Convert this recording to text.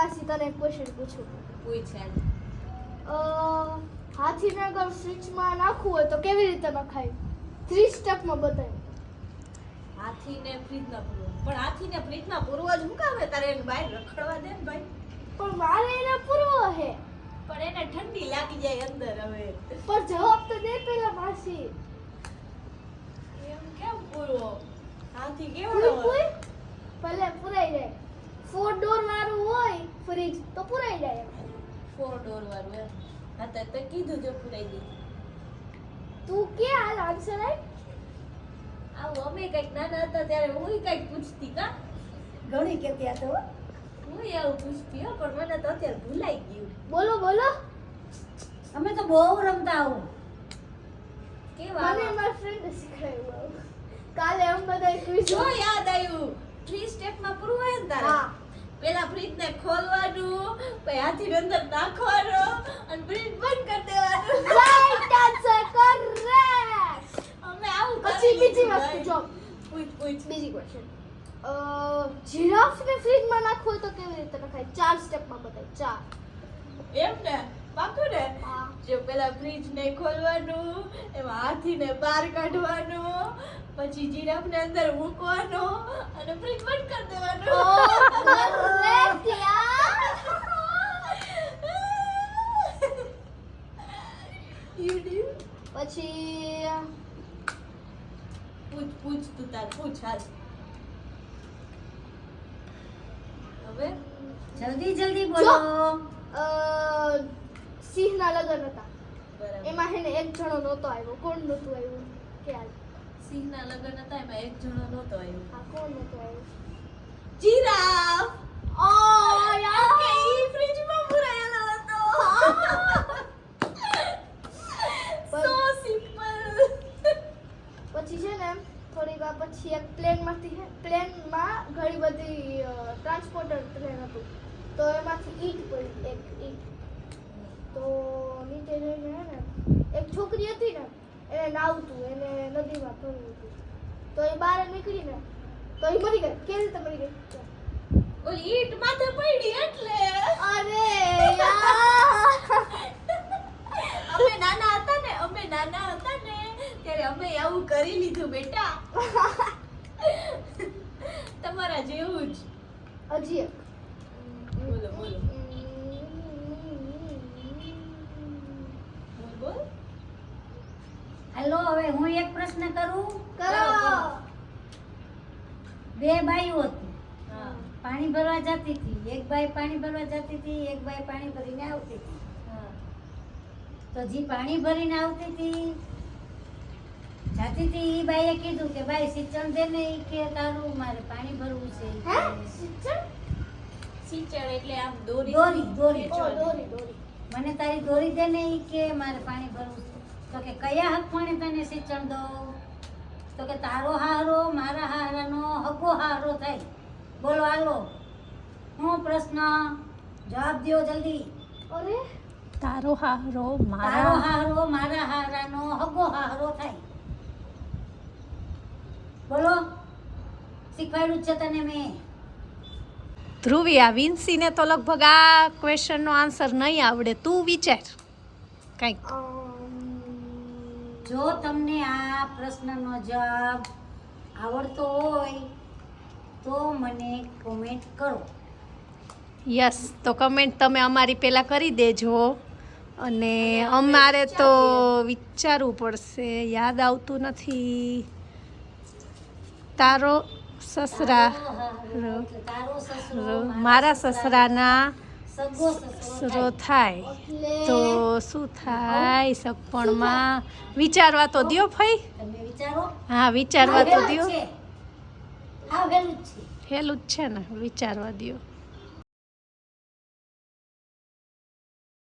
માસી તને એક ક્વેશ્ચન પૂછું. પૂછ હાથીને અગર ફ્રીજમાં નાખવું હોય તો કેવી રીતે નખાય? 3 સ્ટેપમાં બતાય. હાથીને ફ્રીજમાં પૂરવો, પણ હાથીને ફ્રીજમાં પૂરવો જ હું કામ હે? તારે એને બહાર રખડવા દે ને ભાઈ. પણ મારે એને પૂરવો હે. પણ એને ઠંડી લાગી જાય અંદર. હવે પણ જવાબ તો દે પેલા માસી. એમ કેમ પૂરવો? હાથી કેવડો પૂરી હોય? ભલે પૂરાઈ જાય. 4 ડોર વાળું હોય ફ્રીજ તો પૂરાઈ જાય. 4 ડોર વાળું એમ? હા તો તે કીધું જો પૂરાઈ દે. તું કે હાલ આન્સર આય. આવું અમે કઈક નાના હતા ત્યારે હું કઈક પૂછતી કા ઘણી કેતી આ તો હું આવું પૂછતી હો, પણ મને તો અત્યારે ભૂલાઈ ગયું. બોલો બોલો. અમે તો બહુ રમતા આવું. કેવા મને મારા ફ્રેન્ડ શીખવાડ્યું. કાલે અમે બધા ક્વિઝ. જો યાદ આવ્યું. 3 સ્ટેપમાં પૂરું હોય ને તારે. હા. પેલા ફ્રીજ ને ખોલવાનું, પછી હાથી અંદર નાખવાનો અને ફ્રીજ બંધ કરી દેવાનું. Right answer correct. અમે આવું પછી કરી બીજી લીધું વસ્તુ ભાઈ. જો. પૂછ બીજી ક્વેશ્ચન. જીરાફને ફ્રીજમાં નાખવું હોય તો કેવી રીતે નખાય? 4 સ્ટેપમાં બતાય. 4. એમ ને પાકું ને? હા. જો પેલા ફ્રીજ ને ખોલવાનું, એમાં હાથીને બહાર કાઢવાનું, પછી જીરાફને અંદર મૂકવાનો અને ફ્રીજ બંધ કરી દેવાનું. કરેક્ટ યાર. You do? પછી પૂછ તું તાર પૂછ હાલ. હવે જલ્દી જલ્દી બોલો. સિંહના લગ્ન હતા. બરાબર. એમાં હેને એક જણો નહોતો આવ્યો. કોણ નહોતું આવ્યું? ખ્યાલ? સિંહના લગ્ન હતા, એમાં એક જણો નહોતો આવ્યો. હા, કોણ નહોતું આવ્યું? જીરાફ. ઓ યાર. કે ઈ ફ્રીજમાં પુરાયેલો હતો. So simple. પછી છે ને થોડી વાર પછી એક પ્લેનમાં ઘણી બધી ટ્રાન્સપોર્ટર ટ્રેન હતું. તો એમાંથી ઈંટ પડી, એક ઈંટ. તો નીચે જઈને હે ને એક છોકરી હતી ને, એને નાવતું, એને નદીમાં પડવું હતું. તો એ બહાર નીકળીને તો એ મરી ગઈ. કેવી રીતે મરી ગઈ? ઓલી ઈંટ માથે પડી એટલે. અરે યાર. અમે નાના હતા ને ત્યારે અમે આવું કરી લીધું બેટા. તમારા જેવું જ. હજી એક. બોલો બોલો. બોલ. હાલો હવે હું એક પ્રશ્ન કરું. કરો. 2 બાઈઓ હતી. હા. પાણી ભરવા જતી હતી. એક બાઈ પાણી ભરવા જતી હતી, એક બાઈ પાણી ભરીને આવતી હતી. હા. તો જે પાણી ભરીને આવતી હતી જાતી હતી ઈ બાઈએ કીધું કે ભાઈ સિંચણ દે ને. ઈ કે તારું મારે પાણી ભરવું છે. હે? સિંચણ? સિંચણ એટલે આમ દોરી. દોરી. ઓ, દોરી. મને તારી દોરી દે ને. ઈ કે મારે પાણી ભરવું છે. તો કે કયા હક પણ તને સિંચણ દઉં? તો કે તારો હારો મારા હારાનો હગો હારો થાય. બોલો હાલો હું પ્રશ્ન જવાબ દ્યો જલ્દી. અરે તારો હારો તારો હારો મારા હારાનો હગો હારો થાય. બોલો શીખવાડ્યું જ છે તને મેં. ધ્રુવી, આ વિન્સીને તો લગભગ આ ક્વેશ્ચનનો આન્સર નહીં આવડે. તું વિચાર કંઈક. જો તમને આ પ્રશ્નનો જવાબ આવડતો હોય તો મને કોમેન્ટ કરો. યસ, તો કમેન્ટ તમે અમારી પહેલાં કરી દેજો. અને અમારે તો વિચારવું પડશે, યાદ આવતું નથી. તારો સસરા તારો સસરો મારા સસરાના સગો સસરો થાય તો શું થાય? સગપણમાં વિચારવા તો દ્યો ફઈ. તમે વિચારો. હા, વિચારવા તો આવેલું જ દ્યો. છે. આવેલું જ છે. હેલું જ છે ને, વિચારવા દ્યો.